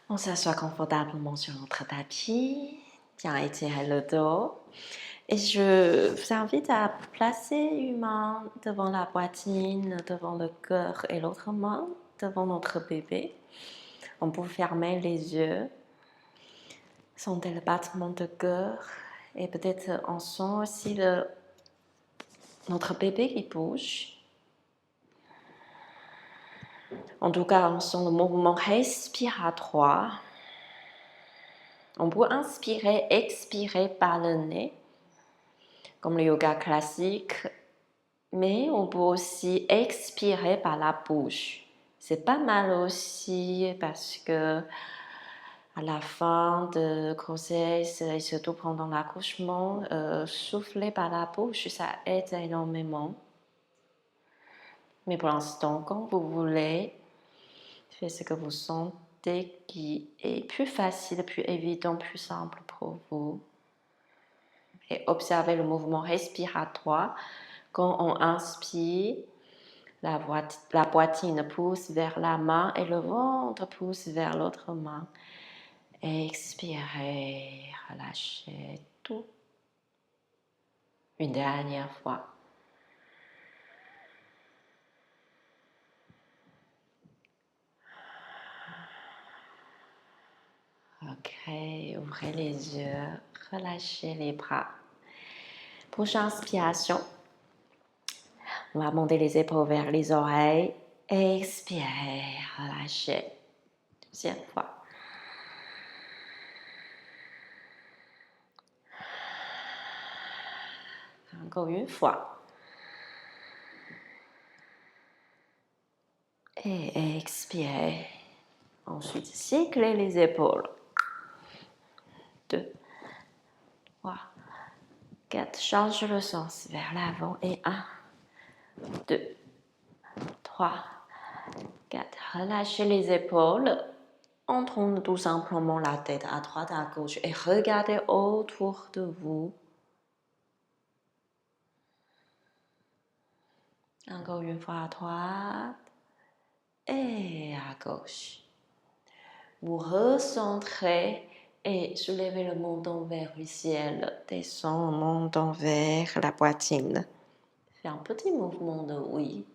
On s'assoit confortablement sur notre tapis, bien étirer le dos. Et je vous invite à placer une main devant la poitrine, devant le cœur et l'autre main devant notre bébé. On peut fermer les yeux, sentez le battement de cœur et peut-être on sent aussi notre bébé qui bouge. En tout cas, on sent le mouvement respiratoire. On peut inspirer, expirer par le nez, comme le yoga classique, mais on peut aussi expirer par la bouche. C'est pas mal aussi parce que à la fin de grossesse et surtout pendant l'accouchement, souffler par la bouche, ça aide énormément. Mais pour l'instant, quand vous voulez, faites ce que vous sentez qui est plus facile, plus évident, plus simple pour vous. Et observez le mouvement respiratoire. Quand on inspire, la poitrine pousse vers la main et le ventre pousse vers l'autre main. Expirez, relâchez tout. Une dernière fois. Ok, ouvrez les yeux, relâchez les bras. Prochaine inspiration. On va monter les épaules vers les oreilles. Expirez, relâchez. Deuxième fois. Encore une fois. Et expirez. Ensuite, cyclez les épaules. 2, 3, 4. Change le sens vers l'avant. Et 1, 2, 3, 4. Relâchez les épaules. On tourne tout simplement la tête à droite, à gauche et regardez autour de vous. Encore une fois à droite et à gauche. Vous recentrez et soulevez le menton vers le ciel. Descend le menton vers la poitrine. Faites un petit mouvement de oui.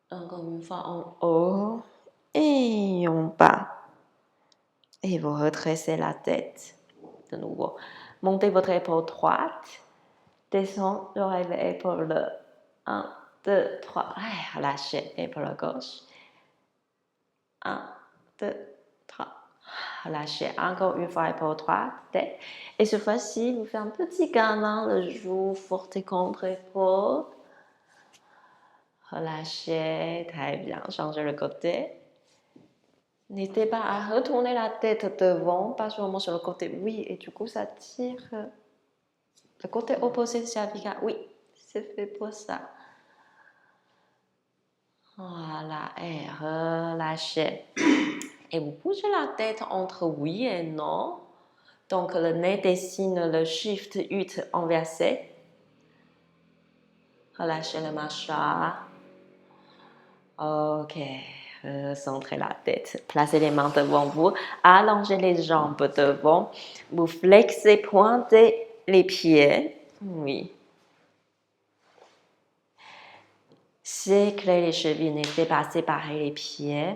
Encore une fois en haut et en bas. Et vous redressez la tête. De nouveau. Montez votre épaule droite. Descends l'oreille vers l'épaule. 1, 2, 3. Relâchez l'épaule gauche. 1, 2, 3. Relâchez encore une fois l'épaule droite. Et cette fois-ci, vous faites un petit câlin, le joue forte contre épaule. Relâchez, très bien. Changez le côté. N'hésitez pas à retourner la tête devant, pas seulement sur le côté. Oui, et du coup, ça tire le côté opposé du cervical. Oui, c'est fait pour ça. Voilà, et relâchez. Et vous bougez la tête entre oui et non. Donc, le nez dessine le shift U inversé. Relâchez le mâchoire. Ok, centrez la tête. Placez les mains devant vous. Allongez les jambes devant. Vous flexez, pointez les pieds. Oui. Séclez les chevilles, n'hésitez pas à séparer les pieds.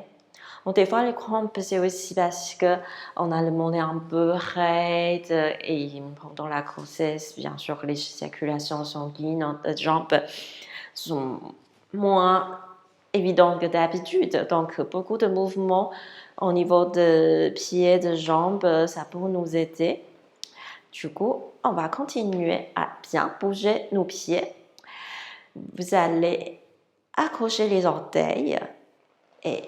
Bon, des fois, les crampes, c'est aussi parce qu'on a le mollet un peu raide et pendant la grossesse, bien sûr, les circulations sanguines dans les jambes sont moins évidentes que d'habitude. Donc, beaucoup de mouvements au niveau de pieds, de jambes, ça peut nous aider. Du coup, on va continuer à bien bouger nos pieds. Vous allez accrocher les orteils et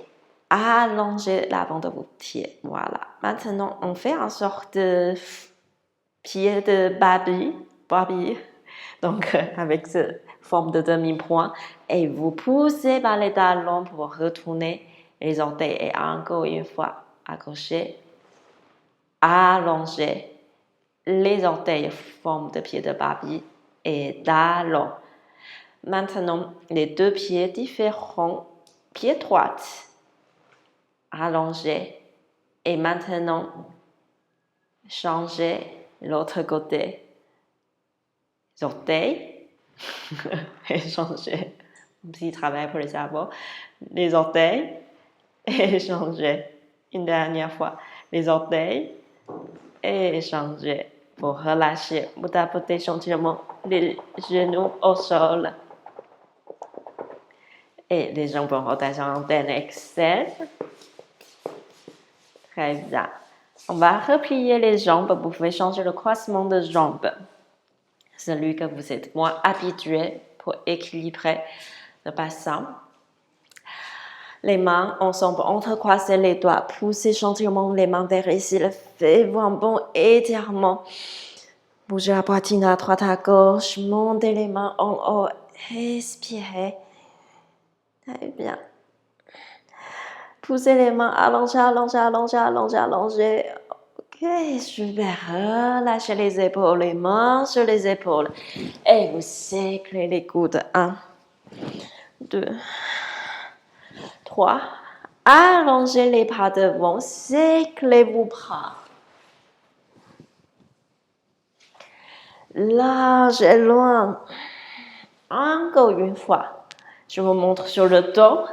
allonger l'avant de vos pieds. Voilà. Maintenant, on fait une sorte de pied de Barbie. Donc, avec cette forme de demi-point. Et vous poussez par les talons pour retourner les orteils. Et encore une fois, accrocher, allonger Les orteils forment des pieds de Barbie et talons. Maintenant, les deux pieds différents, pied droit, allongé. Et maintenant, changez l'autre côté. Les orteils, et changez. Un petit travail pour le cerveau. Les orteils, et changez. Une dernière fois. Les orteils, et changez. Pour relâcher, vous tapotez gentiment les genoux au sol. Et les jambes en rotation antenne externe. Très bien. On va replier les jambes. Vous pouvez changer le croisement de jambes. Celui que vous êtes moins habitué pour équilibrer le bassin. Les mains ensemble, entrecroisez les doigts. Poussez gentiment les mains vers ici. Faites-vous un bon étirement. Bougez la poitrine à droite à gauche. Montez les mains en haut. Respirez. Très bien. Poussez les mains, allongez, allongez, allongez, allongez, allongez. Ok, super. Relâchez les épaules, les mains sur les épaules. Et vous séclez les coudes. 1, 2, 3. Allongez les bras devant. Séclez vos bras. Large et loin. Encore une fois. Je vous montre sur le dos.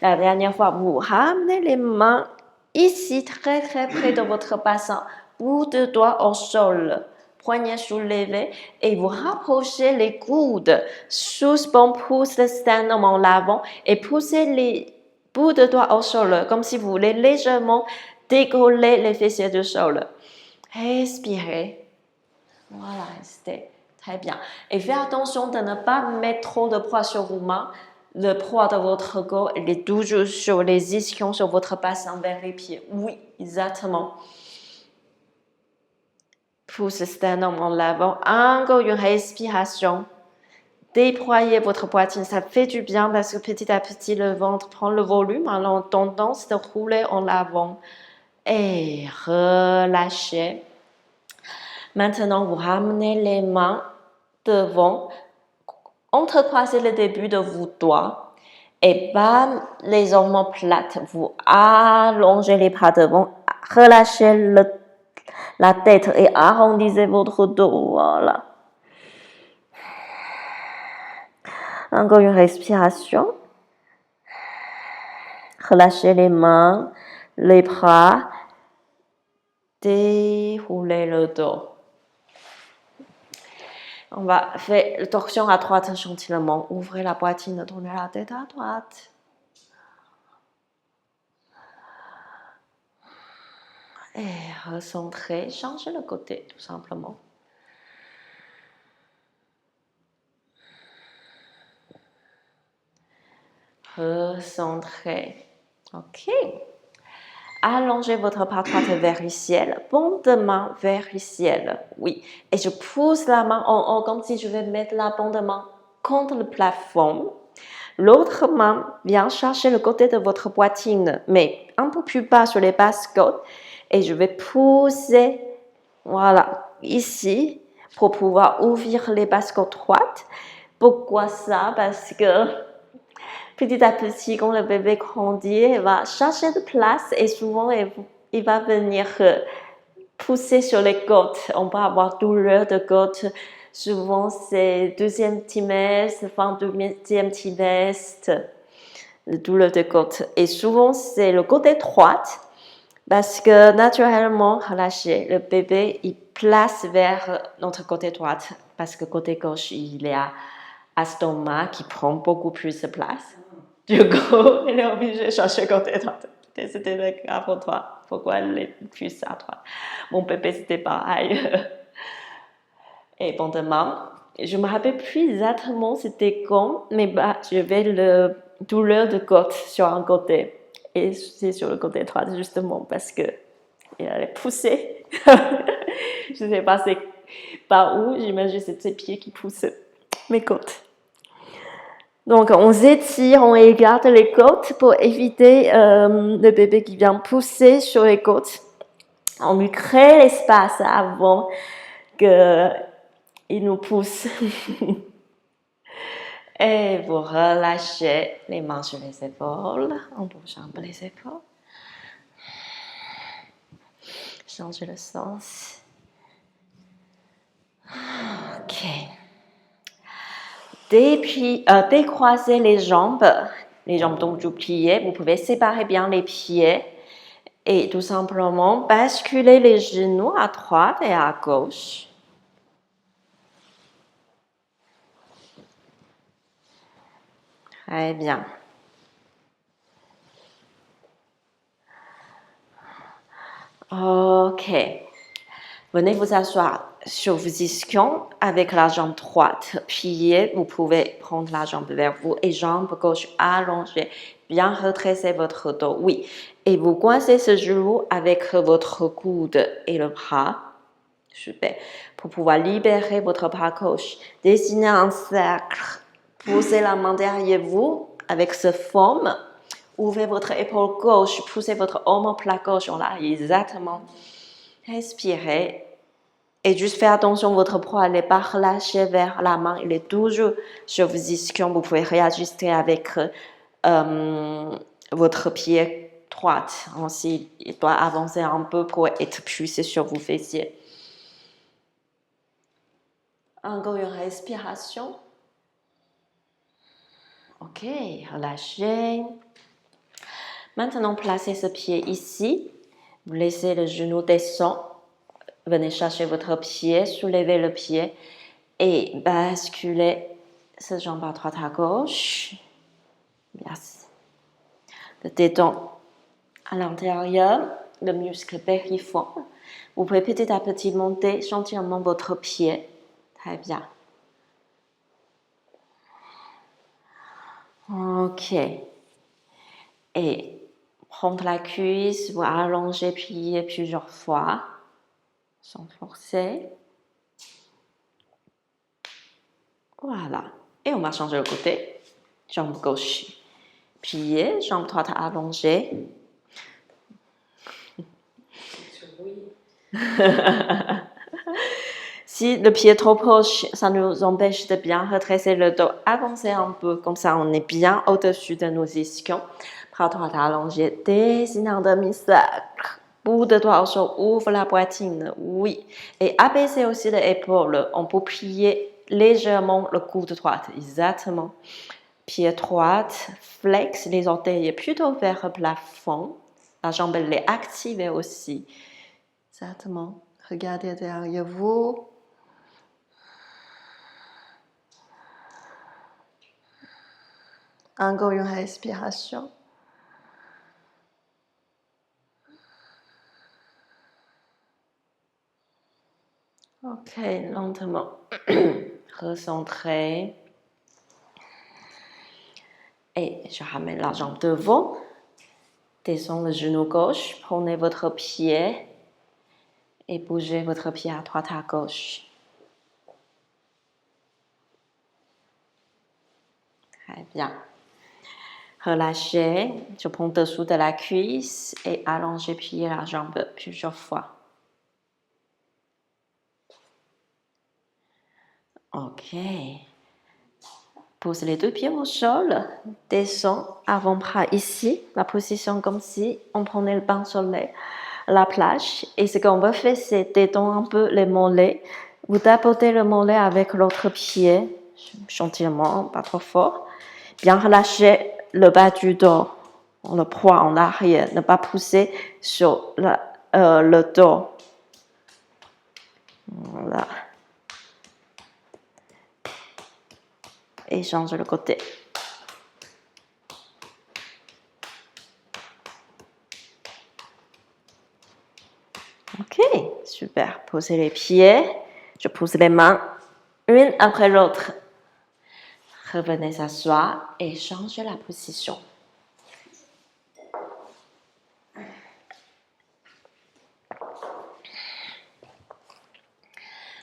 La dernière fois, vous ramenez les mains ici, très très près de votre bassin. Bout de doigt au sol. Poignet soulevé et vous rapprochez les coudes. Suspend, pousse le sternum en l'avant et poussez les bouts de doigts au sol, comme si vous voulez légèrement décoller les fessiers du sol. Respirez. Voilà, restez. Très bien. Et faites attention de ne pas mettre trop de poids sur vos mains. Le poids de votre corps, il est toujours sur les ischions, sur votre bassin vers les pieds. Oui, exactement. Pousse le sternum en l'avant. Encore une respiration. Déployez votre poitrine. Ça fait du bien parce que petit à petit, le ventre prend le volume. Alors, on a tendance de rouler en l'avant. Et relâchez. Maintenant, vous ramenez les mains devant. Entrecroisez le début de vos doigts et bam, les omoplates. Vous allongez les bras devant, relâchez la tête et arrondissez votre dos. Voilà. Encore une respiration. Relâchez les mains, les bras, déroulez le dos. On va faire la torsion à droite gentiment. Ouvrez la poitrine, tournez la tête à droite. Et recentrez, changez le côté tout simplement. Recentrez. Ok. Allongez votre bras droit vers le ciel. Paume de main vers le ciel. Oui. Et je pousse la main en haut comme si je vais mettre la paume de main contre le plafond. L'autre main vient chercher le côté de votre poitrine, mais un peu plus bas sur les basses côtes. Et je vais pousser, voilà, ici, pour pouvoir ouvrir les basses côtes droites. Pourquoi ça? Parce que petit à petit, quand le bébé grandit, il va chercher de place et souvent, il va venir pousser sur les côtes. On peut avoir douleur de côte. Souvent, c'est deuxième trimestre, fin deuxième trimestre, la douleur de côte. Et souvent, c'est le côté droit parce que naturellement, relâché, le bébé, il place vers notre côté droit parce que côté gauche, il y a l'estomac qui prend beaucoup plus de place. Du coup, il est obligé de chercher côté droit. C'était le cas pour toi. Pourquoi elle est plus à droite? Mon bébé, c'était pareil. Et bon, demain, je me rappelle plus exactement c'était quand, mais j'avais le douleur de côte sur un côté. Et c'est sur le côté droit, justement, parce que il allait pousser. Je ne sais pas c'est par où, j'imagine que c'est ses pieds qui poussent mes côtes. Donc, on s'étire, on écarte les côtes pour éviter le bébé qui vient pousser sur les côtes. On lui crée l'espace avant. qu'il nous pousse. Et vous relâchez les mains sur les épaules, on bouge un peu les épaules. Changez le sens. Ok. Décroisez les jambes donc du plié. Vous pouvez séparer bien les pieds et tout simplement basculer les genoux à droite et à gauche. Très bien. Ok. Venez vous asseoir sur vos ischions avec la jambe droite pliée. Vous pouvez prendre la jambe vers vous et jambe gauche allongée. Bien redresser votre dos. Oui. Et vous coincez ce genou avec votre coude et le bras. Super. Pour pouvoir libérer votre bras gauche. Dessinez un cercle. Posez la main derrière vous avec ce forme. Ouvrez votre épaule gauche. Poussez votre omoplate gauche. Voilà, exactement. Respirez. Et juste faites attention, votre poids n'est pas relâché vers la main. Il est toujours sur vos ischions. Vous pouvez réajuster avec votre pied droit. Ensuite, il doit avancer un peu pour être poussé sur vos fessiers. Encore une respiration. Ok, relâchez. Maintenant, placez ce pied ici. Vous laissez le genou descendre. Venez chercher votre pied, soulevez le pied et basculez cette jambe à droite à gauche. Yes. Le téton à l'intérieur, le muscle périforme. Vous pouvez petit à petit monter gentiment votre pied. Très bien. Ok. Et prendre la cuisse, vous allongez, plier plusieurs fois, sans forcer. Voilà. Et on va changer le côté. Jambe gauche pliée, jambe droite allongée. Si le pied est trop proche, ça nous empêche de bien redresser le dos. Avancez un peu, comme ça on est bien au-dessus de nos ischions. Bras droit allongé, dessinez un demi-cercle. Bout de doigt au sol, ouvre la poitrine, oui. Et abaissez aussi les épaules. On peut plier légèrement le coude droit, exactement. Pied droit, flex les orteils plutôt vers le plafond. La jambe elle est activée aussi. Exactement. Regardez derrière vous. Encore une respiration. Ok, lentement. Recentrez. Et je ramène la jambe devant. Descends le genou gauche. Prenez votre pied et bougez votre pied à droite à gauche. Très bien. Relâchez. Je prends dessous de la cuisse et allongez, pliez la jambe plusieurs fois. Ok. Pose les deux pieds au sol. Descends, avant-bras ici. La position comme si on prenait le bain sur la plage. Et ce qu'on va faire, c'est détendre un peu les mollets. Vous tapotez le mollet avec l'autre pied, gentiment, pas trop fort. Bien relâcher le bas du dos. Le poids en arrière. Ne pas pousser sur le dos. Voilà. Et change le côté. Ok, super. Posez les pieds. Je pose les mains une après l'autre. Revenez s'asseoir et changez la position.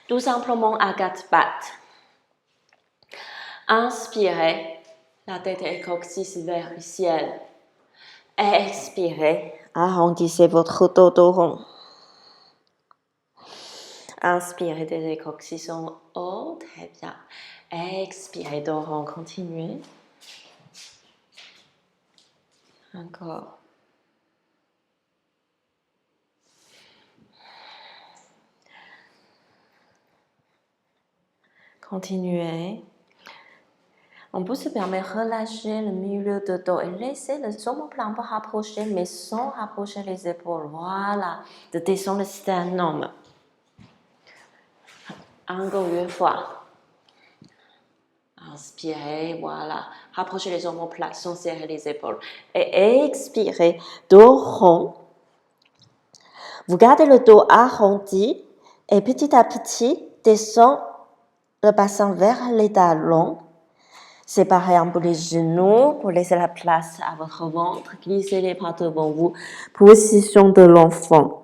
Tout simplement à quatre pattes. Inspirez, la tête est coccyx vers le ciel. Expirez, arrondissez votre dos rond. Inspirez, des coccyx en haut. Très bien. Expirez, dos rond. Continuez. Encore. Continuez. On peut se permettre de relâcher le milieu de dos et laisser le omoplate un peu rapprocher, mais sans rapprocher les épaules. Voilà. De descendre le sternum. Encore une fois. Inspirez, voilà. Rapprochez les omoplates sans serrer les épaules. Et expirez, dos rond. Vous gardez le dos arrondi et petit à petit, descend le bassin vers les talons. Séparez un peu les genoux pour laisser la place à votre ventre. Glissez les bras devant vous. Position de l'enfant.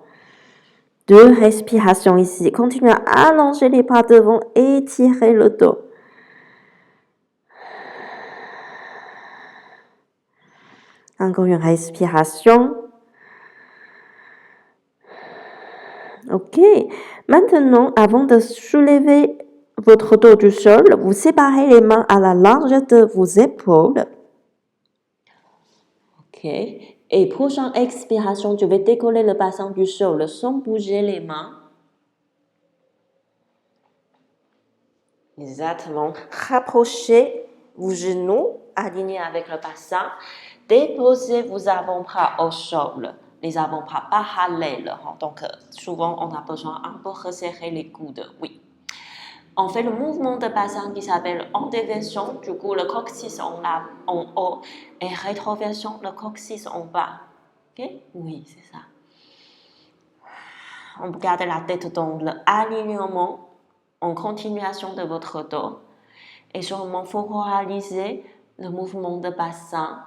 2 respirations ici. Continuez à allonger les bras devant et étirez le dos. Encore une respiration. Ok. Maintenant, avant de soulever votre dos du sol, vous séparez les mains à la largeur de vos épaules. Ok. Et prochaine expiration, je vais décoller le bassin du sol sans bouger les mains. Exactement. Rapprochez vos genoux, alignés avec le bassin. Déposez vos avant-bras au sol. Les avant-bras parallèles. Donc, souvent, on a besoin un peu resserrer les coudes. Oui. On fait le mouvement de bassin qui s'appelle antéversion. Du coup, le coccyx en haut et rétroversion, le coccyx en bas. Ok? Oui, c'est ça. On peut garder la tête dans l'alignement en continuation de votre dos. Et seulement, il faut réaliser le mouvement de bassin.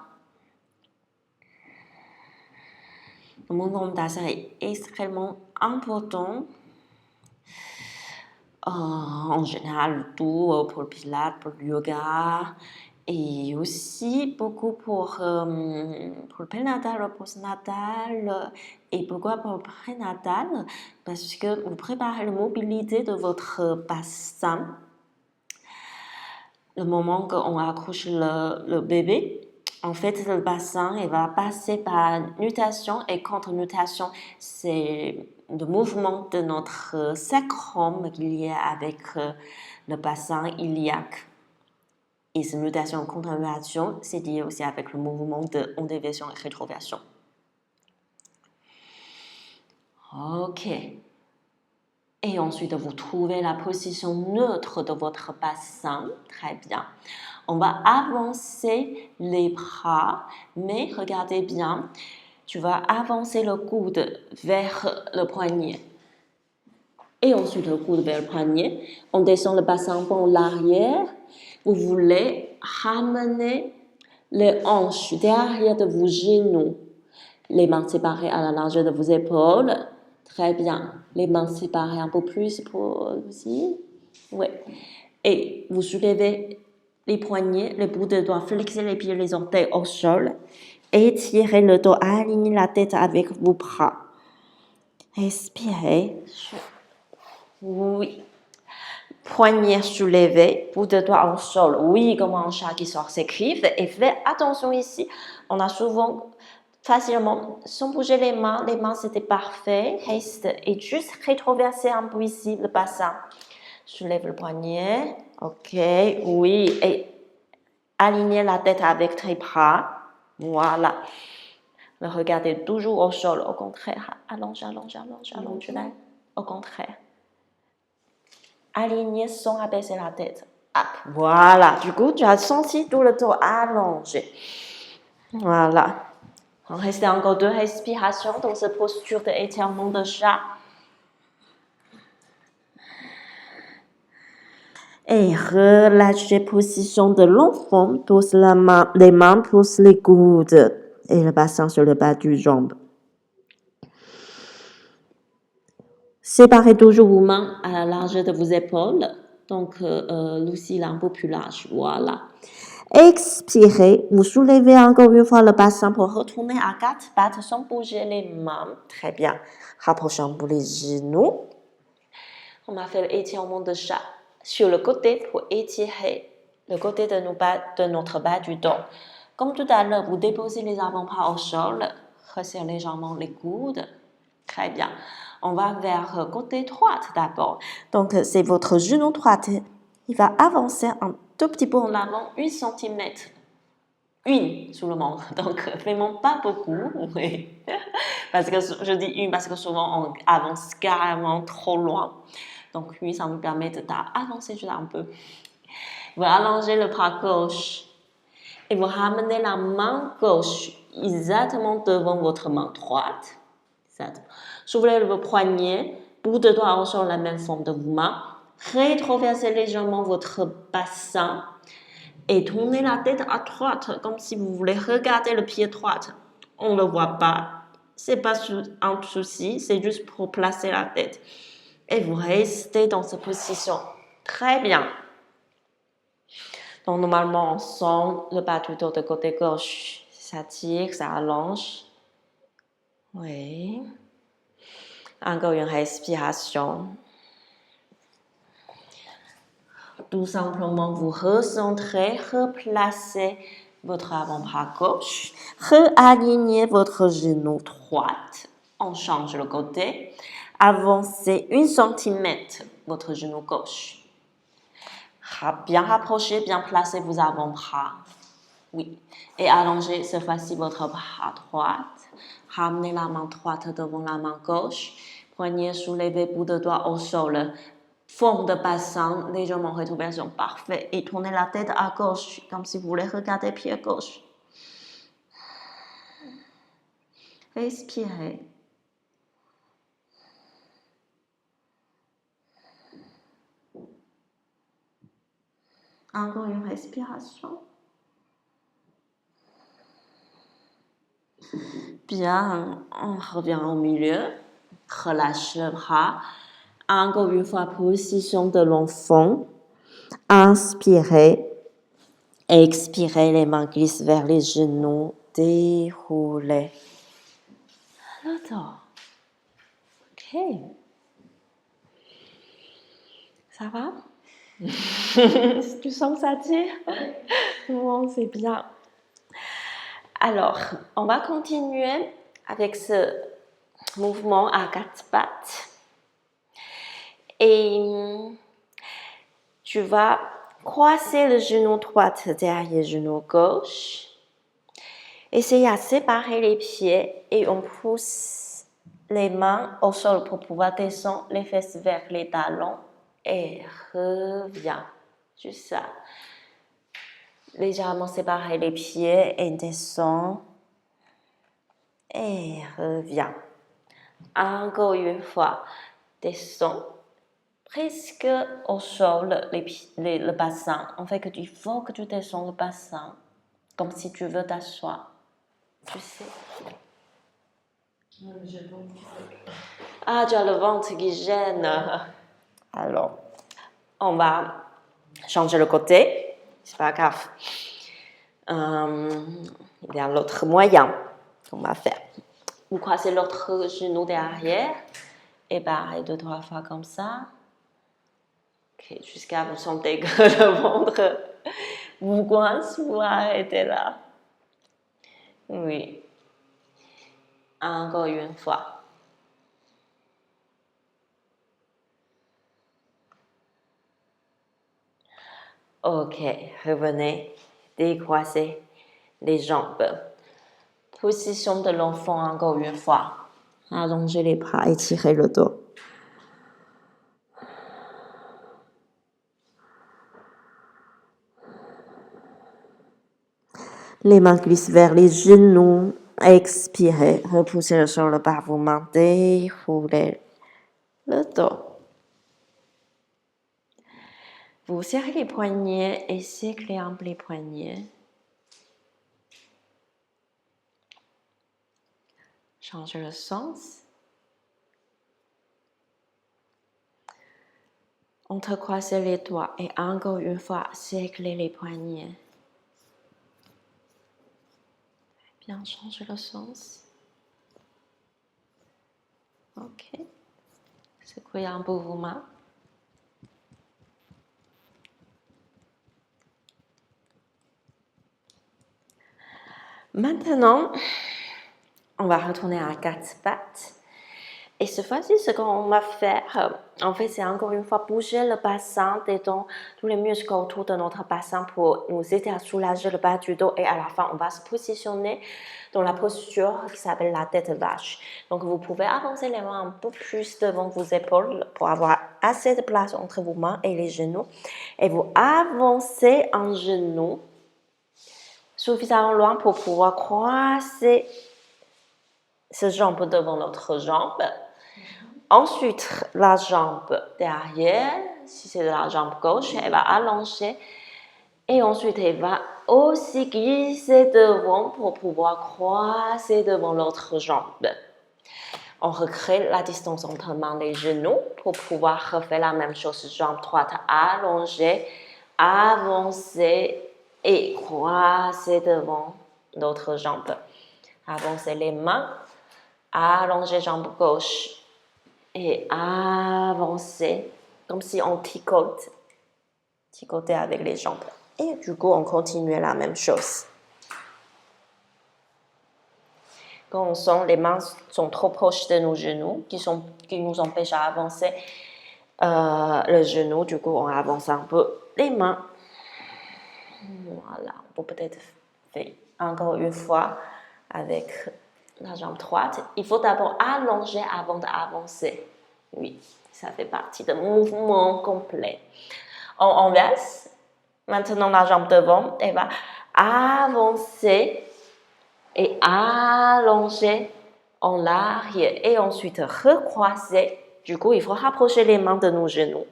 Le mouvement de bassin est extrêmement important. En général, tout pour le pilates, pour le yoga, et aussi beaucoup pour le prénatal, le postnatal, et pourquoi pour le prénatal? Parce que vous préparez la mobilité de votre bassin. Le moment qu'on accouche le bébé, en fait, le bassin il va passer par nutation et contre-nutation. C'est le mouvement de notre sacrum qui est avec le bassin iliaque. Et cette nutation et contre-nutation, c'est lié aussi avec le mouvement de ondéversion et rétroversion. Ok. Et ensuite, vous trouvez la position neutre de votre bassin. Très bien. On va avancer les bras, mais regardez bien, tu vas avancer le coude vers le poignet. Et ensuite, le coude vers le poignet. On descend le bassin en l'arrière. Vous voulez ramener les hanches derrière de vos genoux. Les mains séparées à la largeur de vos épaules. Très bien. Les mains séparées un peu plus pour aussi. Oui. Et vous soulevez les poignets, le bout de doigts, flexez les pieds, les orteils au sol. Étirez le dos, alignez la tête avec vos bras. Respirez. Oui. Poignets soulevés, bout de doigts au sol. Oui, comme un chat qui sort ses griffes. Et faites attention ici. On a souvent facilement, sans bouger les mains c'était parfait. Reste et juste rétroverser un peu ici le bassin. Soulève le poignet. Ok, oui. Et alignez la tête avec les bras. Voilà. Le regardez toujours au sol. Au contraire, allonge. Au contraire. Alignez sans abaisser la tête. Up. Voilà. Du coup, tu as senti tout le dos allongé. Voilà. On reste encore 2 respirations dans cette posture d'étirement de chat. Et relâchez position de l'enfant, pousse les mains poussent les coudes et le bassin sur le bas du jambe. Séparez toujours vos mains à la largeur de vos épaules, donc l'outil un peu plus large, voilà. Expirez, vous soulevez encore une fois le bassin pour retourner à 4 pattes sans bouger les mains. Très bien. Rapprochez un peu les genoux. On va faire l'étirement de chat sur le côté pour étirer le côté de notre bas du dos. Comme tout à l'heure, vous déposez les avant-bras au sol, resserrez légèrement les coudes. Très bien. On va vers côté droit d'abord. Donc, c'est votre genou droit. Il va avancer un tout petit peu en avant, 1 cm. Une sous le monde. Donc, vraiment pas beaucoup. Oui. Parce que je dis une parce que souvent on avance carrément trop loin. Donc, oui, ça nous permet d'avancer juste un peu. Vous allongez le bras gauche et vous ramenez la main gauche exactement devant votre main droite. Soulevez le poignet, bout de doigt sur la même forme de vos mains. Rétroversez légèrement votre bassin et tournez la tête à droite comme si vous voulez regarder le pied droit. On ne le voit pas. C'est pas un souci, c'est juste pour placer la tête. Et vous restez dans cette position. Très bien. Donc, normalement, on sent le bas du dos de côté gauche. Ça tire, ça allonge. Oui. Encore une respiration. Tout simplement, vous recentrez, replacez votre avant-bras gauche, réalignez votre genou droit. On change le côté. Avancez 1 cm votre genou gauche. Bien rapprochez, bien placez vos avant-bras. Oui. Et allongez cette fois-ci votre bras droit. Ramenez la main droite devant la main gauche. Poignet soulevé, bout de doigt au sol. Forme de bassin, légèrement rétroversion, parfait. Et tournez la tête à gauche, comme si vous voulez regarder pied gauche. Respirez. Encore une respiration. Bien, on revient au milieu. Relâche le bras. Encore une fois, position de l'enfant. Inspirez. Expirez, les mains glissent vers les genoux. Déroulez. Le dos. Ok. Ça va? Tu sens que ça tire? Bon, c'est bien. Alors, on va continuer avec ce mouvement à 4 pattes. Et tu vas croiser le genou droit derrière le genou gauche. Essayez à séparer les pieds et on pousse les mains au sol pour pouvoir descendre les fesses vers les talons et revient. Juste ça. Légèrement séparer les pieds et descend et revient. Encore une fois, descend presque au sol le bassin. En fait, il faut que tu descends le bassin comme si tu veux t'asseoir. Tu sais. Ah, tu as le ventre qui gêne. Alors, on va changer le côté. C'est pas grave. Il y a l'autre moyen qu'on va faire. Vous croisez l'autre genou derrière et pareil 2-3 fois comme ça. Ok, jusqu'à vous sentez que le ventre vous coince, vous arrêtez là. Oui. Encore une fois. Ok, revenez, décroisez les jambes. Position de l'enfant encore une fois. Allongez les bras, étirez le dos. Les mains glissent vers les genoux. Expirez, repoussez le sol par vos mains, déroulez le dos. Vous serrez les poignets et séclez un peu les poignets. Changez le sens. Entrecroisez les doigts et encore une fois, séclez les poignets. Bien, changez le sens. Ok. Secouez un peu vos mains. Maintenant, on va retourner à quatre pattes. Et cette fois-ci, ce qu'on va faire, en fait, c'est encore une fois bouger le bassin, détendre tous les muscles autour de notre bassin pour nous aider à soulager le bas du dos. Et à la fin, on va se positionner dans la posture qui s'appelle la tête vache. Donc, vous pouvez avancer les mains un peu plus devant vos épaules pour avoir assez de place entre vos mains et les genoux. Et vous avancez un genou suffisamment loin pour pouvoir croiser ce jambe devant notre jambe. Ensuite, la jambe derrière, si c'est la jambe gauche, elle va allonger. Et ensuite, elle va aussi glisser devant pour pouvoir croiser devant l'autre jambe. On recrée la distance entre mains et genoux pour pouvoir refaire la même chose. Jambe droite allongée, avancer et croiser devant l'autre jambe. Avancer les mains, allonger jambe gauche. Et avancer comme si on ticotait avec les jambes. Et du coup, on continue la même chose. Quand on sent les mains sont trop proches de nos genoux, qui nous empêchent d'avancer le genou, du coup, on avance un peu les mains. Voilà, on peut peut-être faire encore une fois avec la jambe droite. Il faut d'abord allonger avant d'avancer. Oui, ça fait partie du mouvement complet. On inverse. Maintenant, la jambe devant, elle va avancer et allonger en arrière. Et ensuite, recroiser. Du coup, il faut rapprocher les mains de nos genoux.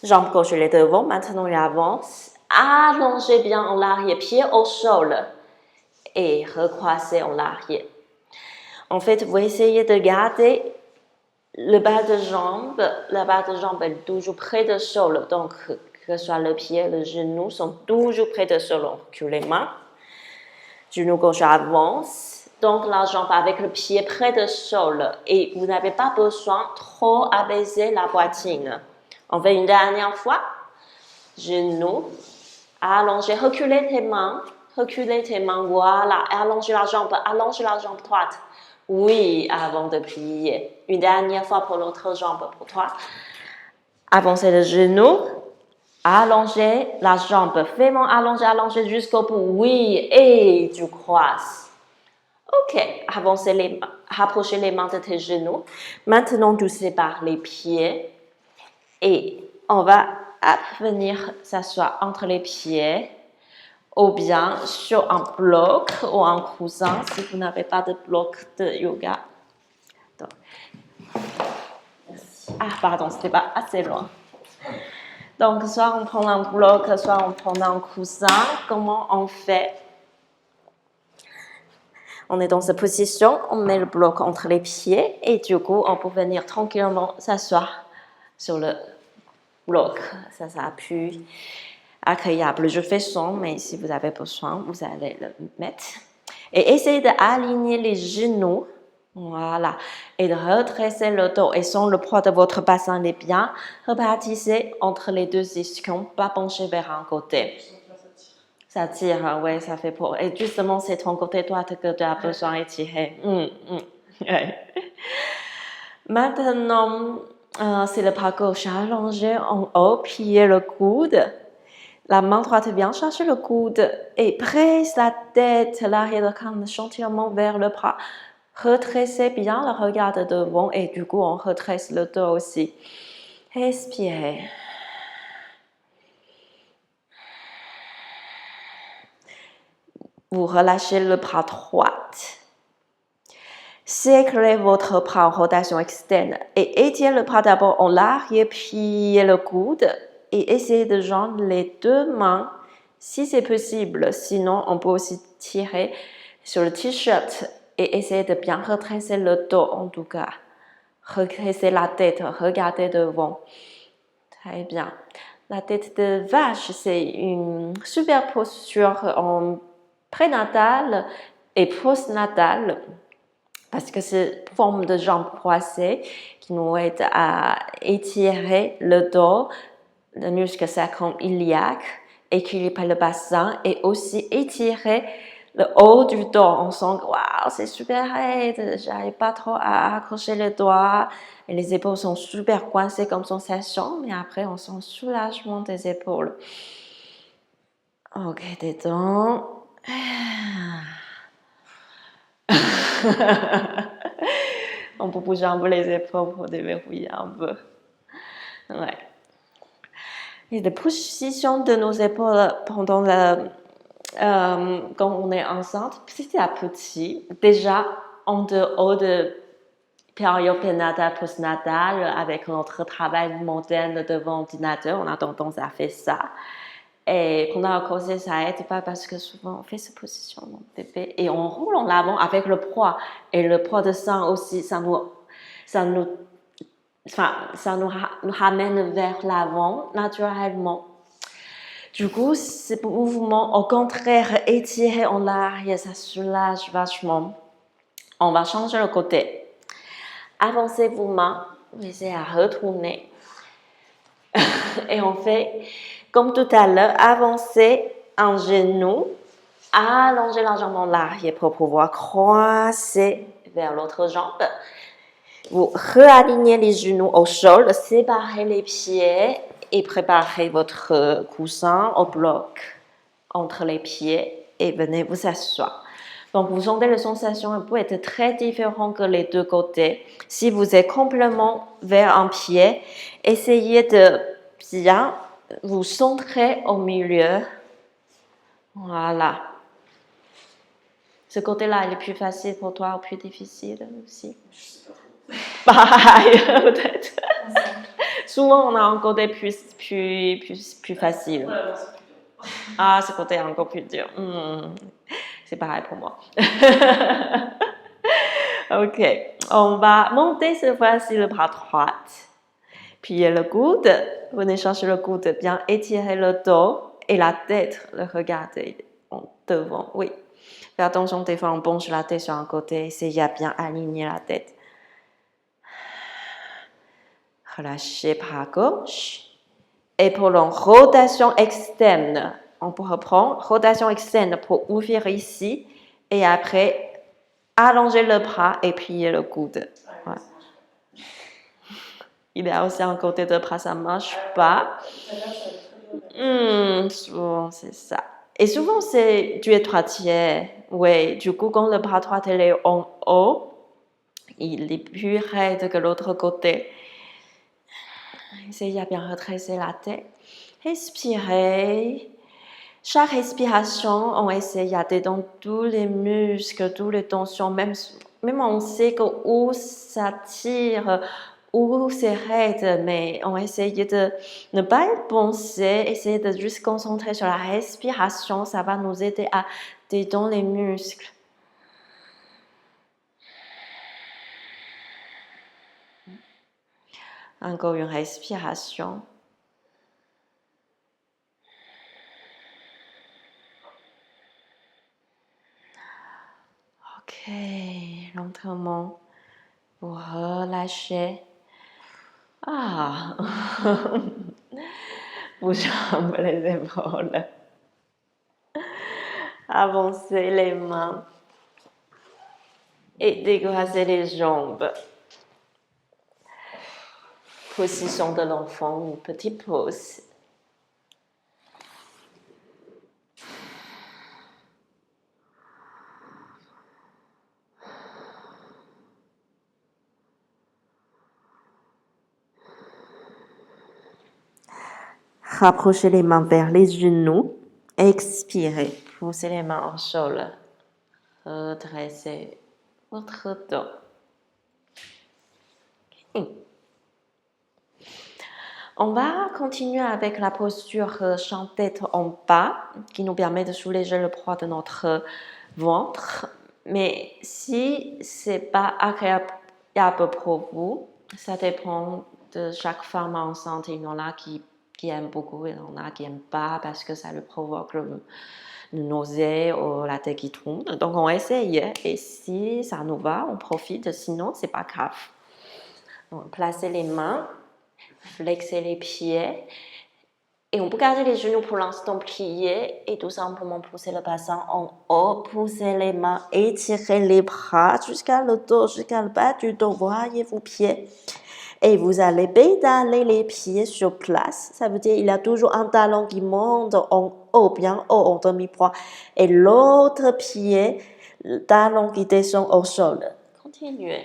Jambe gauche, elle est devant. Maintenant, il avance. Allongez bien en arrière, pied au sol. Et recroiser en arrière. En fait, vous essayez de garder le bas de jambe est toujours près du sol. Donc, que ce soit le pied, le genou sont toujours près du sol. On recule les mains. Genou gauche avance. Donc, la jambe avec le pied près du sol. Et vous n'avez pas besoin trop abaisser la poitrine. On fait une dernière fois. Genou, allongez, reculez tes mains. Reculez tes mains, voilà. Allongez la jambe droite. Oui, avant de plier. Une dernière fois pour l'autre jambe pour toi. Avancez le genou. Allongez la jambe. Vraiment allongez jusqu'au bout. Oui, et tu croises. Ok, rapprochez les mains de tes genoux. Maintenant, tu sépares les pieds. Et on va venir s'asseoir entre les pieds. Ou bien sur un bloc ou un coussin si vous n'avez pas de bloc de yoga. Donc, pardon, c'était pas assez loin. Donc, soit on prend un bloc, soit on prend un coussin. Comment on fait? On est dans cette position, on met le bloc entre les pieds et du coup, on peut venir tranquillement s'asseoir sur le bloc. Ça appuie. Agréable. Je fais son, mais si vous avez besoin, vous allez le mettre. Et essayez d'aligner les genoux. Voilà. Et de redresser le dos. Et sans le poids de votre bassin est bien, repartissez entre les deux ischions, pas pencher vers un côté. Ça tire, ouais, ça fait pour. Et justement, c'est ton côté droit que tu as besoin d'étirer. Ouais. Maintenant, c'est le bras gauche allongé en haut, pliez le coude. La main droite vient chercher le coude et presse la tête, l'arrière de crâne gentiment vers le bras. Redressez bien le regard de devant et du coup, on redresse le dos aussi. Respirez. Vous relâchez le bras droit. Serrez votre bras en rotation externe et étirez le bras d'abord en arrière, pliez le coude et essayez de joindre les deux mains si c'est possible. Sinon, on peut aussi tirer sur le t-shirt et essayer de bien redresser le dos en tout cas. Redresser la tête, regardez devant. Très bien. La tête de vache, c'est une super posture en prénatal et postnatal parce que c'est une forme de jambes croisées qui nous aide à étirer le dos, le muscle circumiliaque, équilibrer le bassin et aussi étirer le haut du dos, on sent que waouh, c'est super raide, j'arrive pas trop à accrocher les doigts et les épaules sont super coincées comme sensation, mais après on sent soulagement des épaules. Ok, détends. On peut bouger un peu les épaules pour déverrouiller un peu. Ouais. Et la position de nos épaules pendant quand on est enceinte, petit à petit, déjà en dehors de période pénatale, postnatale, avec notre travail moderne devant l'ordinateur, on a tendance à faire ça. Et pendant la grossesse, ça aide pas parce que souvent on fait cette position, mon bébé, et on roule en avant avec le poids. Et le poids de sang aussi, ça nous ramène vers l'avant naturellement. Du coup, ce mouvement, au contraire, étiré en arrière, ça soulage vachement. On va changer le côté. Avancez vos mains, vous essayez à retourner. Et on fait, comme tout à l'heure, avancer un genou, allonger la jambe en arrière pour pouvoir croiser vers l'autre jambe. Vous réalignez les genoux au sol, séparez les pieds et préparez votre coussin au bloc entre les pieds et venez vous asseoir. Donc, vous sentez la sensation peut être très différente que les deux côtés. Si vous êtes complètement vers un pied, essayez de bien vous centrer au milieu. Voilà. Ce côté-là, il est plus facile pour toi ou plus difficile aussi? Pareil, peut-être. Souvent, on a un côté plus facile. Ah, ce côté est encore plus dur. C'est pareil pour moi. Ok, on va monter cette fois-ci le bras droit. Pliez le coude. Venez chercher le coude, bien étirer le dos et la tête, le regarder devant. Oui. Fais attention, des fois on penche la tête sur un côté, essayez à bien aligner la tête. Relâchez bras gauche. Et pour la rotation externe, on peut reprendre rotation externe pour ouvrir ici et après allonger le bras et plier le coude. Ouais. Il y a aussi un côté de bras, ça ne marche pas. Souvent, c'est ça. Et souvent, c'est du étroitier. Oui, du coup, quand le bras droit est en haut, il est plus raide que l'autre côté. Essayez à bien redresser la tête. Respirez. Chaque respiration, on essaye à détendre tous les muscles, toutes les tensions, même on sait que où ça tire, où c'est raide, mais on essaye de ne pas y penser, essayer de juste se concentrer sur la respiration, ça va nous aider à détendre les muscles. Encore une respiration. Ok, lentement, vous relâchez. Ah, vous jambes les épaules. Avancez les mains et décroisez les jambes. Position de l'enfant, une petite pause. Rapprochez les mains vers les genoux. Expirez. Poussez les mains au sol. Redressez votre dos. On va continuer avec la posture champ tête en bas qui nous permet de soulager le poids de notre ventre. Mais si c'est pas agréable pour vous, ça dépend de chaque femme enceinte. Il y en a qui aiment beaucoup et il y en a qui n'aiment pas parce que ça lui provoque le nausée ou la tête qui tourne. Donc on essaye et si ça nous va, on profite. Sinon, c'est pas grave. Donc, placez les mains. Flexez les pieds Et on peut garder les genoux pour l'instant pliés et tout simplement pousser le bassin en haut, pousser les mains, étirer les bras jusqu'à le dos, jusqu'à le bas du dos. Voyez vos pieds. Et vous allez pédaler les pieds sur place. Ça veut dire qu'il y a toujours un talon qui monte en haut, bien haut, en demi-poids. Et l'autre pied, le talon qui descend au sol. Continuez.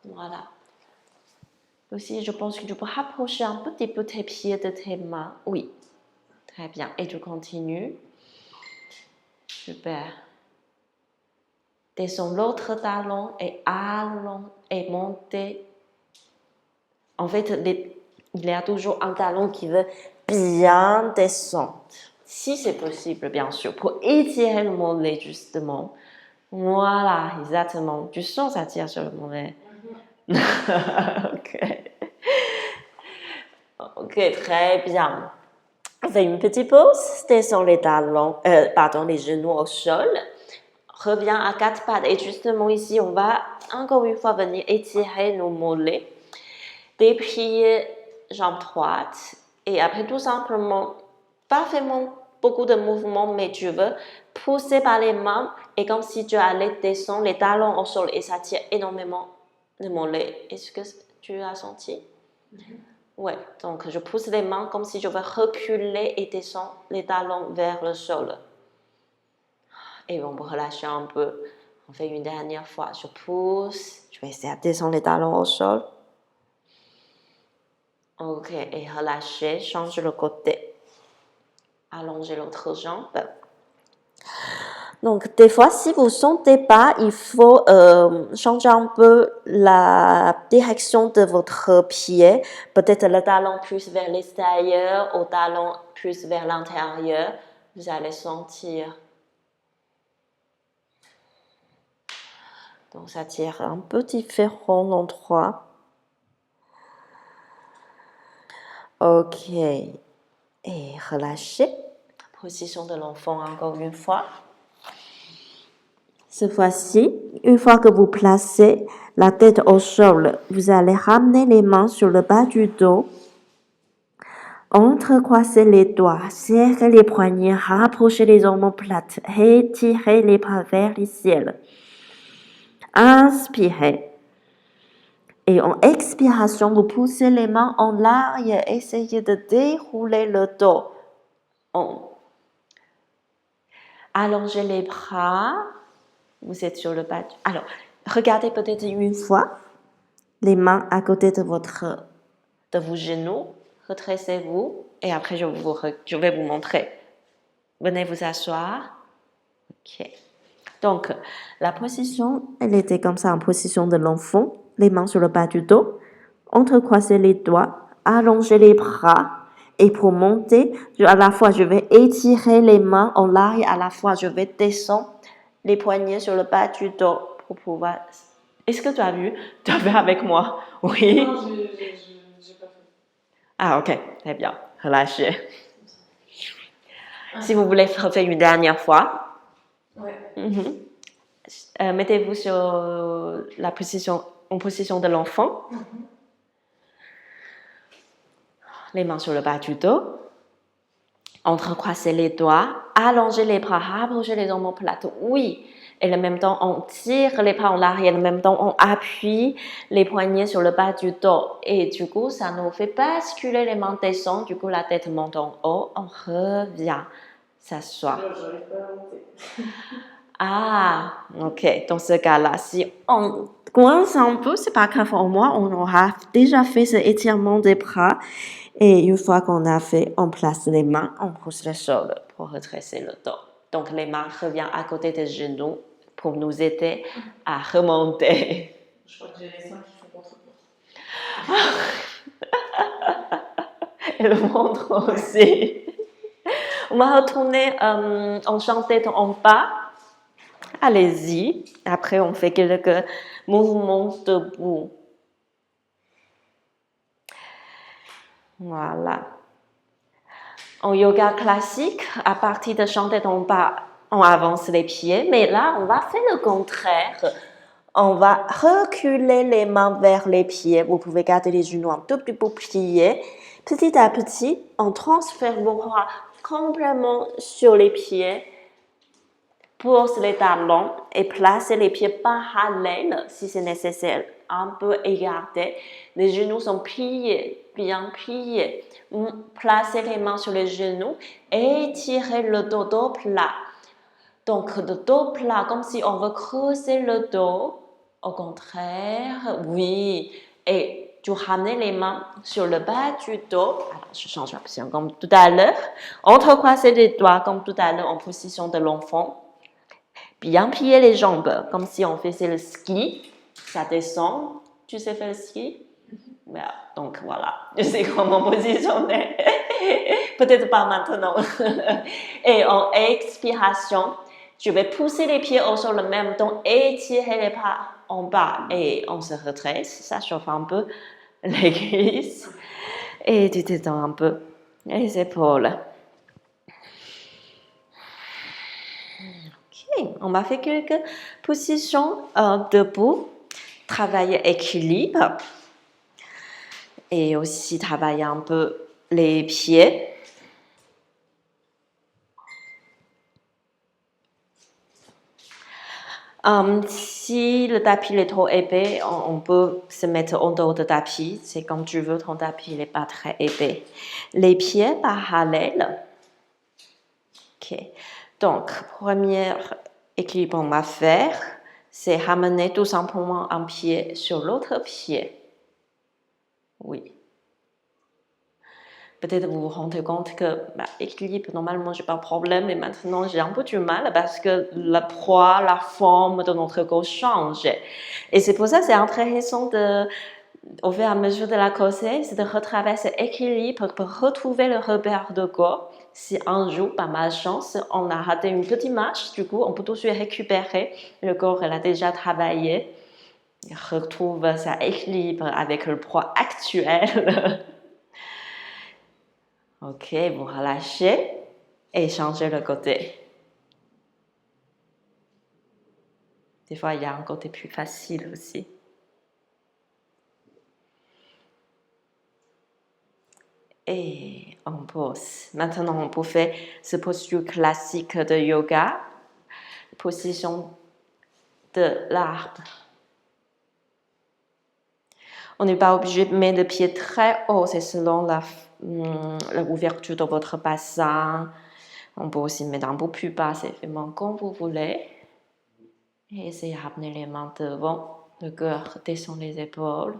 Voilà. Aussi, je pense que tu peux rapprocher un petit peu tes pieds de tes mains. Oui. Très bien. Et tu continues. Super. Descends l'autre talon et allons et montez. En fait, il y a toujours un talon qui veut bien descendre. Si c'est possible, bien sûr, pour étirer le mollet, justement. Voilà, exactement. Tu sens ça tire sur le mollet. Ok. Ok, très bien. On fait une petite pause. Descends les talons, les genoux au sol. Reviens à quatre pattes. Et justement ici, on va encore une fois venir étirer nos mollets. Déplier jambes droites. Et après, tout simplement, pas vraiment beaucoup de mouvements, mais tu veux pousser par les mains et comme si tu allais descendre les talons au sol et ça tire énormément le mollet. Est-ce que tu as senti? Ouais, donc je pousse les mains comme si je veux reculer et descendre les talons vers le sol. Et on peut relâcher un peu. On fait une dernière fois. Je pousse. Je vais essayer de descendre les talons au sol. Ok, et relâchez. Change le côté. Allongez l'autre jambe. Donc, des fois, si vous ne sentez pas, il faut changer un peu la direction de votre pied. Peut-être le talon plus vers l'extérieur, au talon plus vers l'intérieur. Vous allez sentir. Donc, ça tire un peu différent endroit. Ok. Et relâchez. Position de l'enfant encore une fois. Cette fois-ci, une fois que vous placez la tête au sol, vous allez ramener les mains sur le bas du dos. Entrecroisez les doigts, serrez les poignets, rapprochez les omoplates, étirez les bras vers le ciel. Inspirez. Et en expiration, vous poussez les mains en arrière, essayez de dérouler le dos. Allongez les bras. Vous êtes sur le bas. Alors, regardez peut-être une fois les mains à côté de vos genoux. Redressez-vous et après je vais vous montrer. Venez vous asseoir. Ok. Donc, la position, elle était comme ça en position de l'enfant. Les mains sur le bas du dos. Entrecroisez les doigts. Allongez les bras. Et pour monter, à la fois je vais étirer les mains en arrière, à la fois je vais descendre les poignets sur le bas du dos pour pouvoir... Est-ce que tu as vu? Tu as fait avec moi? Oui. Non, j'ai pas fait. Ah, ok. Très bien. Relâchez. Si vous voulez refaire une dernière fois. Ouais. Mettez-vous sur en position de l'enfant. Les mains sur le bas du dos. Entrecroisez les doigts. Allongez les bras. Rapprochez les omoplates. Oui. Et en même temps, on tire les bras en arrière. En même temps, on appuie les poignets sur le bas du dos. Et du coup, ça nous fait basculer les mains descendent. Du coup, la tête monte en haut. On revient. S'asseoir. J'arrive pas à monter. Ah, ok. Dans ce cas-là, si on coince un peu, c'est pas grave. Au moins, on aura déjà fait ce étirement des bras. Et une fois qu'on a fait, on place les mains, on pousse le sol pour redresser le dos. Donc, les mains reviennent à côté des genoux pour nous aider à remonter. Je crois que j'ai les seins qui font contre-course. Et le ventre aussi. On va retourner en champ tête en bas. Allez-y. Après, on fait quelques mouvements debout. Voilà. En yoga classique, à partir de champ tête en bas, on avance les pieds. Mais là, on va faire le contraire. On va reculer les mains vers les pieds. Vous pouvez garder les genoux un tout petit peu pliés. Petit à petit, on transfère vos bras complètement sur les pieds. Pose les talons et placez les pieds parallèles si c'est nécessaire, un peu écartés. Les genoux sont pliés, bien pliés. Placez les mains sur les genoux et tirez le dos plat. Donc, le dos plat, comme si on veut creuser le dos. Au contraire, oui. Et tu ramènes les mains sur le bas du dos. Alors, je change ma position comme tout à l'heure. Entrecroisez les doigts comme tout à l'heure en position de l'enfant. Bien plier les jambes, comme si on faisait le ski. Ça descend. Tu sais faire le ski? Donc voilà, je sais comment positionner. Peut-être pas maintenant. Et en expiration, je vais pousser les pieds au sol en même temps, étirer les pas en bas et on se redresse. Ça chauffe un peu les cuisses. Et tu t'étends un peu les épaules. Ok, on va faire quelques positions debout. Travailler équilibre. Et aussi travailler un peu les pieds. Si le tapis est trop épais, on peut se mettre en dehors de tapis. C'est comme tu veux, ton tapis n'est pas très épais. Les pieds parallèles. Ok. Donc, premier équilibre qu'on va faire, c'est ramener tout simplement un pied sur l'autre pied. Oui. Peut-être vous vous rendez compte que l'équilibre, normalement, je n'ai pas de problème, mais maintenant, j'ai un peu du mal parce que le poids, la forme de notre corps change. Et c'est pour ça que c'est intéressant au fur et à mesure de la grossesse, de retravailler cet équilibre pour retrouver le repère de corps. Si un jour, par malchance, on a raté une petite marche, du coup, on peut tout de suite récupérer. Le corps, il a déjà travaillé. Il retrouve cet équilibre avec le poids actuel. Ok, vous relâchez et changez le côté. Des fois, il y a un côté plus facile aussi. Et on pose. Maintenant, on peut faire cette posture classique de yoga. Position de l'arbre. On n'est pas obligé de mettre le pied très haut, c'est selon l'ouverture de votre bassin. On peut aussi mettre un peu plus bas, c'est vraiment comme vous voulez. Et essayez de ramener les mains devant, le cœur descend les épaules.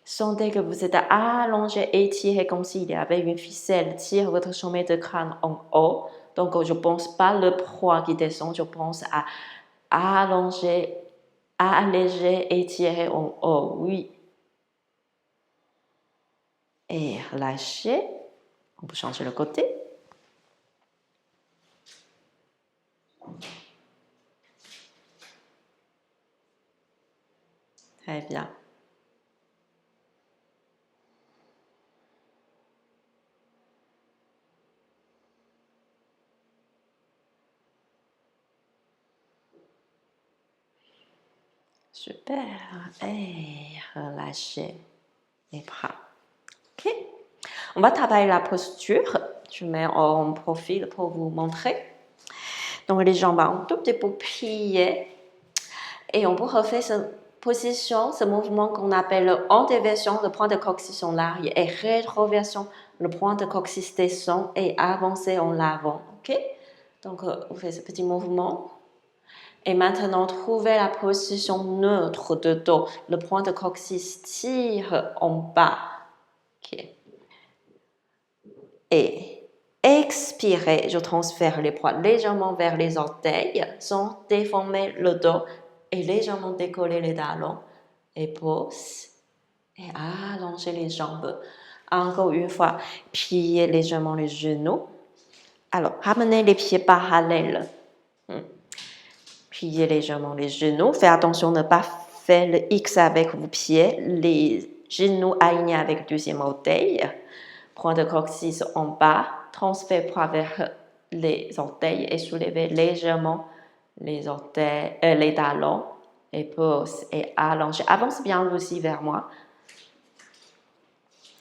Sentez que vous êtes allongé, étiré comme s'il y avait une ficelle, tire votre sommet de crâne en haut. Donc, je ne pense pas le poids qui descend, je pense à allonger, alléger, étirer en haut, oui. Et relâchez. On peut changer le côté. Très bien. Super. Et relâchez les bras. Ok. On va travailler la posture. Je mets en profil pour vous montrer. Donc, les jambes un tout petit peu pliées. Et on peut refaire cette position, ce mouvement qu'on appelle antéversion, le point de coccyx en arrière, et rétroversion, le point de coccyx descend et avancer en avant. Ok? Donc, vous faites ce petit mouvement. Et maintenant, trouvez la position neutre de dos. Le point de coccyx tire en bas. Ok. Et expirez, je transfère les poids légèrement vers les orteils sans déformer le dos et légèrement décoller les talons. Et pose. Et allongez les jambes. Encore une fois, pliez légèrement les genoux. Alors, ramenez les pieds parallèles. Pliez légèrement les genoux. Faites attention de ne pas faire le X avec vos pieds. Les genoux alignés avec le deuxième orteil. Point de coccyx en bas. Transfert poids vers les orteils et soulevez légèrement les talons. et pose et allonge. Avance bien aussi vers moi.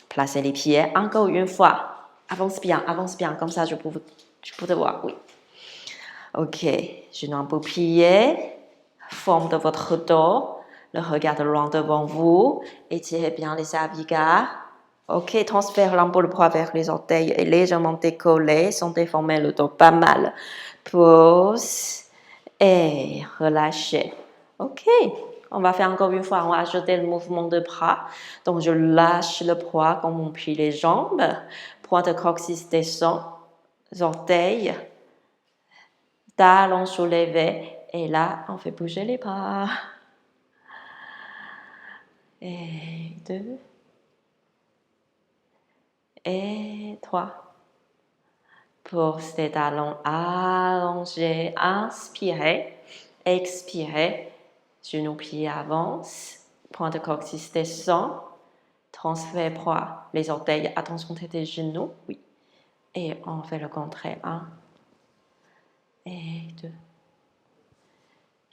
Placez les pieds encore une fois. Avance bien, comme ça je peux te voir, oui. Ok, genoux un peu pliés, forme de votre dos, le regard loin devant vous, étirez bien les cervicales. Ok, transfère un peu le poids vers les orteils et légèrement décoller, sans déformer le dos pas mal. Pause et relâchez. Ok, on va faire encore une fois, on va ajouter le mouvement de bras. Donc je lâche le poids comme on plie les jambes. Pointe de coccyx descend, orteils, talons soulevés. Et là, on fait bouger les bras. Et 2. Et 3. Pose les talons allongés. Inspirez. Expirez. Genoux pliés avance. Pointe de coccyx descend. Transfert poids. Les orteils. Attention tête et genoux. Oui. Et on fait le contraire. 1. Et 2.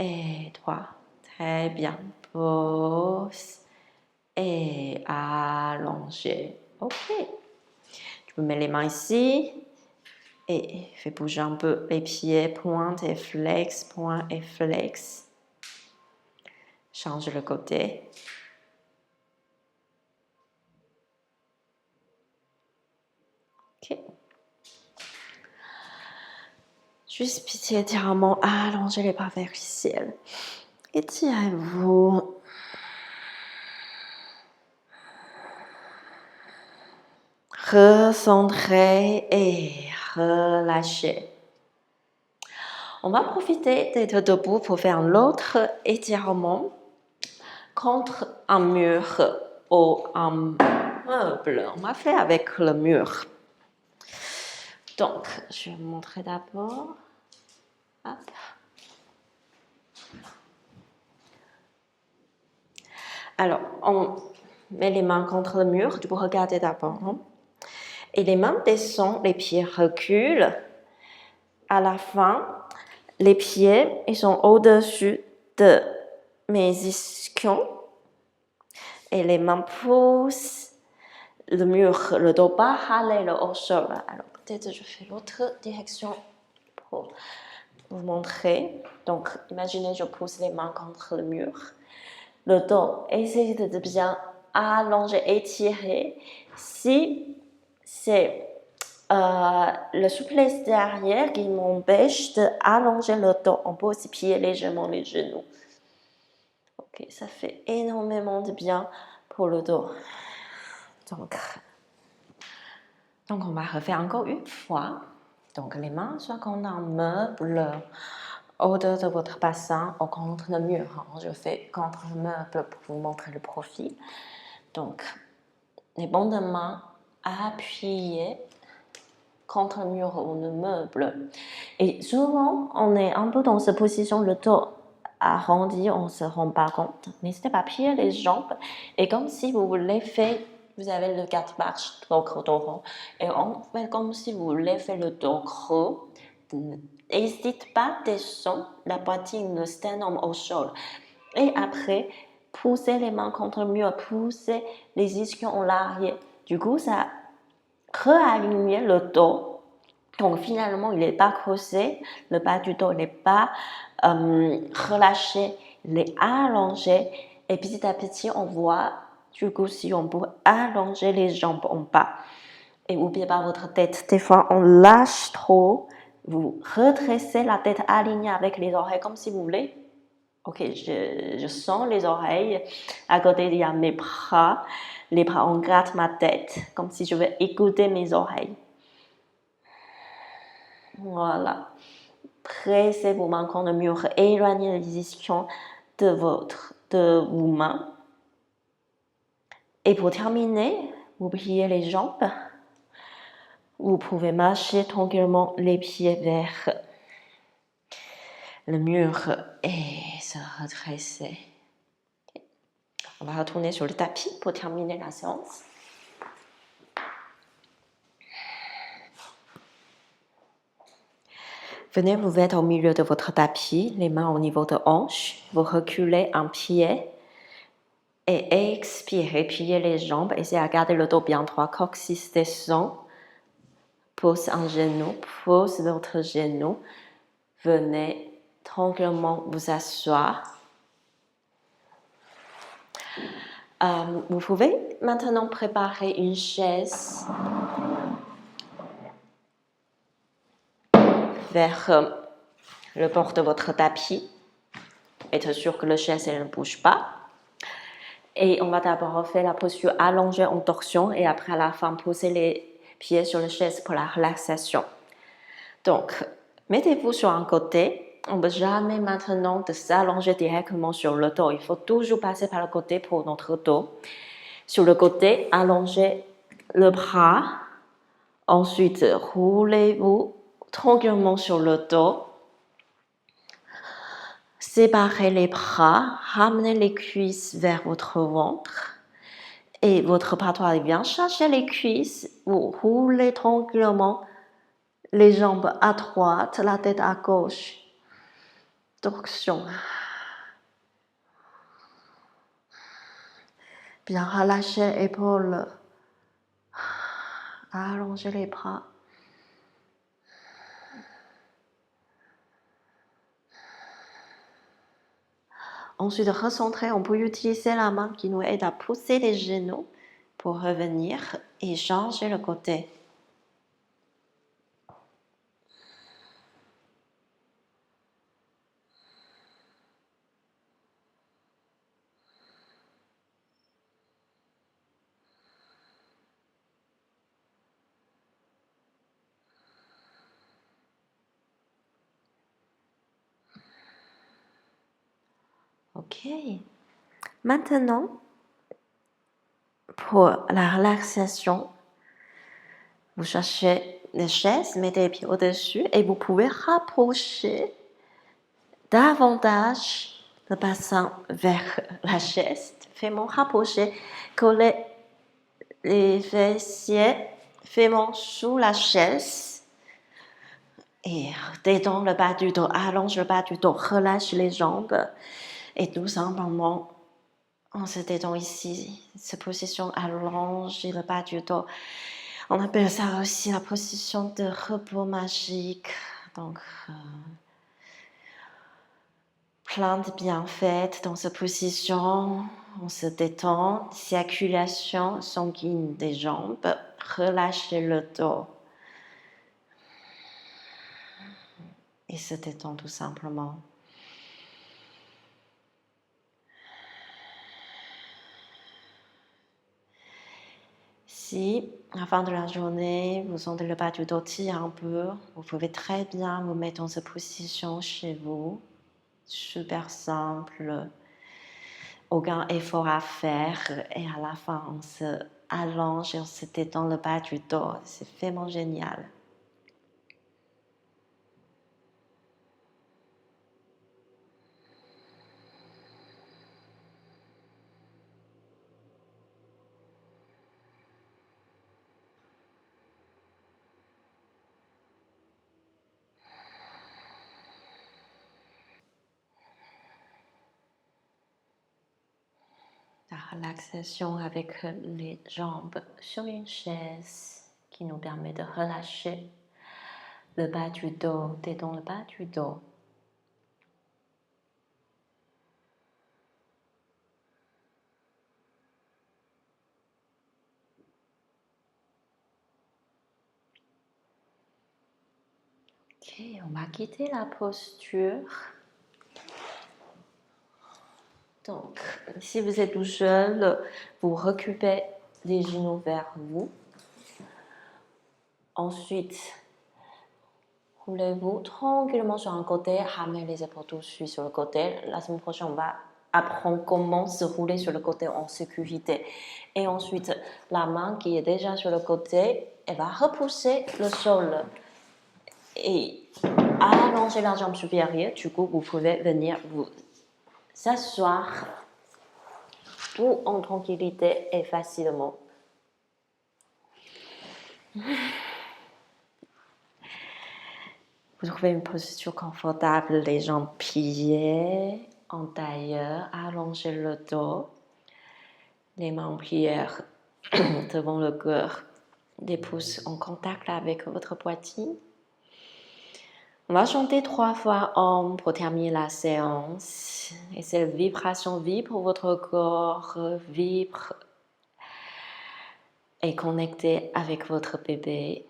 Et 3. Très bien. Pause. Et allongez. Ok. Tu peux mettre les mains ici. Et fais bouger un peu les pieds. Pointe et flex. Pointe et flex. Change le côté. Ok. Juste pitié, étirement. Allongez les bras vers le ciel. Étirez-vous. Recentrez et relâchez. On va profiter d'être debout pour faire l'autre étirement contre un mur ou un meuble. On va faire avec le mur. Donc, je vais vous montrer d'abord. Hop. Alors, on met les mains contre le mur. Tu peux regarder d'abord. Hein? Et les mains descendent, les pieds reculent. À la fin, les pieds ils sont au-dessus de mes ischions. Et les mains poussent le mur, le dos bas parallèle au sol. Alors, peut-être je fais l'autre direction pour vous montrer. Donc, imaginez, je pousse les mains contre le mur. Le dos, essayez de bien allonger, étirer. Si c'est le souplesse derrière qui m'empêche d'allonger le dos, on peut aussi plier légèrement les genoux. Ok, ça fait énormément de bien pour le dos. Donc on va refaire encore une fois. Donc, les mains soit contre un meuble au-dessus de votre bassin ou contre le mur. Je fais contre le meuble pour vous montrer le profil. Donc, les bandes de main appuyées contre le mur ou le meuble. Et souvent, on est un peu dans cette position, le dos arrondi, on ne se rend pas compte. N'hésitez pas à plier les jambes. Et comme si vous voulez faire, vous avez le 4 marches, dos creux, dos rond. Et on fait comme si vous voulez faire le dos creux. N'hésitez pas à descendre la poitrine, le sternum au sol. Et après, poussez les mains contre le mur, poussez les ischions en arrière. Du coup, ça réaligne le dos. Donc finalement, il n'est pas creusé, le bas du dos n'est pas relâché, il est allongé. Et petit à petit, on voit du coup si on peut allonger les jambes en bas. Et n'oubliez pas votre tête. Des fois, on lâche trop. Vous redressez la tête alignée avec les oreilles comme si vous voulez. Ok, je sens les oreilles. À côté, il y a mes bras. Les bras, on gratte ma tête comme si je veux écouter mes oreilles. Voilà. Pressez vos mains contre le mur. Éloignez les ischions de vos mains. Et pour terminer, vous pliez les jambes. Vous pouvez marcher tranquillement les pieds vers le mur et se redresser. On va retourner sur le tapis pour terminer la séance. Venez vous mettre au milieu de votre tapis, les mains au niveau de hanche. Vous reculez un pied et expirez, pliez les jambes. Essayez à garder le dos bien droit, coccyx descend. Pose un genou, pose l'autre genou. Venez tranquillement vous asseoir. Vous pouvez maintenant préparer une chaise vers le bord de votre tapis. Être sûr que la chaise elle ne bouge pas. Et on va d'abord faire la posture allongée en torsion et après à la fin poser les pieds sur la chaise pour la relaxation. Donc, mettez-vous sur un côté. On ne peut jamais maintenant de s'allonger directement sur le dos. Il faut toujours passer par le côté pour notre dos. Sur le côté, allongez le bras. Ensuite, roulez-vous tranquillement sur le dos. Séparez les bras, ramenez les cuisses vers votre ventre et votre poitrine vient chercher les cuisses. Vous roulez tranquillement les jambes à droite, la tête à gauche. Torsion. Bien relâchez épaules. Allongez les bras. Ensuite, recentrer, on peut utiliser la main qui nous aide à pousser les genoux pour revenir et changer le côté. Ok. Maintenant, pour la relaxation, vous cherchez les chaises, mettez les pieds au-dessus et vous pouvez rapprocher davantage le bassin vers la chaise. Faites-moi rapprocher, coller les fessiers, faites-moi sous la chaise et détends le bas du dos, allonge le bas du dos, relâche les jambes et tout simplement on se détend ici, cette position allonger le bas du dos. On appelle ça aussi la position de repos magique. Donc, plein de bienfaits dans cette position. On se détend, circulation sanguine des jambes, relâchez le dos. Et se détend tout simplement. Si, à la fin de la journée, vous sentez le bas du dos tirer un peu, vous pouvez très bien vous mettre dans cette position chez vous. Super simple, aucun effort à faire et à la fin on se allonge et on se détend le bas du dos. C'est vraiment génial. La relaxation avec les jambes sur une chaise qui nous permet de relâcher le bas du dos, détend le bas du dos. Ok, on va quitter la posture. Donc, si vous êtes tout seul, vous reculez les genoux vers vous. Ensuite, roulez-vous tranquillement sur un côté, ramenez les épaules tout de suite sur le côté. La semaine prochaine, on va apprendre comment se rouler sur le côté en sécurité. Et ensuite, la main qui est déjà sur le côté, elle va repousser le sol et allonger la jambe supérieure. Du coup, vous pouvez venir vous s'asseoir tout en tranquillité et facilement. Vous trouvez une posture confortable, les jambes pliées en tailleur, allongez le dos, les mains en prière devant le cœur, des pouces en contact avec votre poitrine. On va chanter 3 fois Om pour terminer la séance. Et cette vibration vibre, votre corps vibre et connecté avec votre bébé.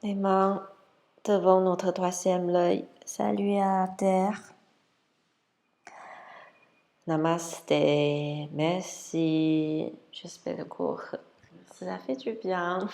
Les mains devant notre troisième œil, saluez à terre. Namasté, merci. J'espère le cours. Cela fait du bien.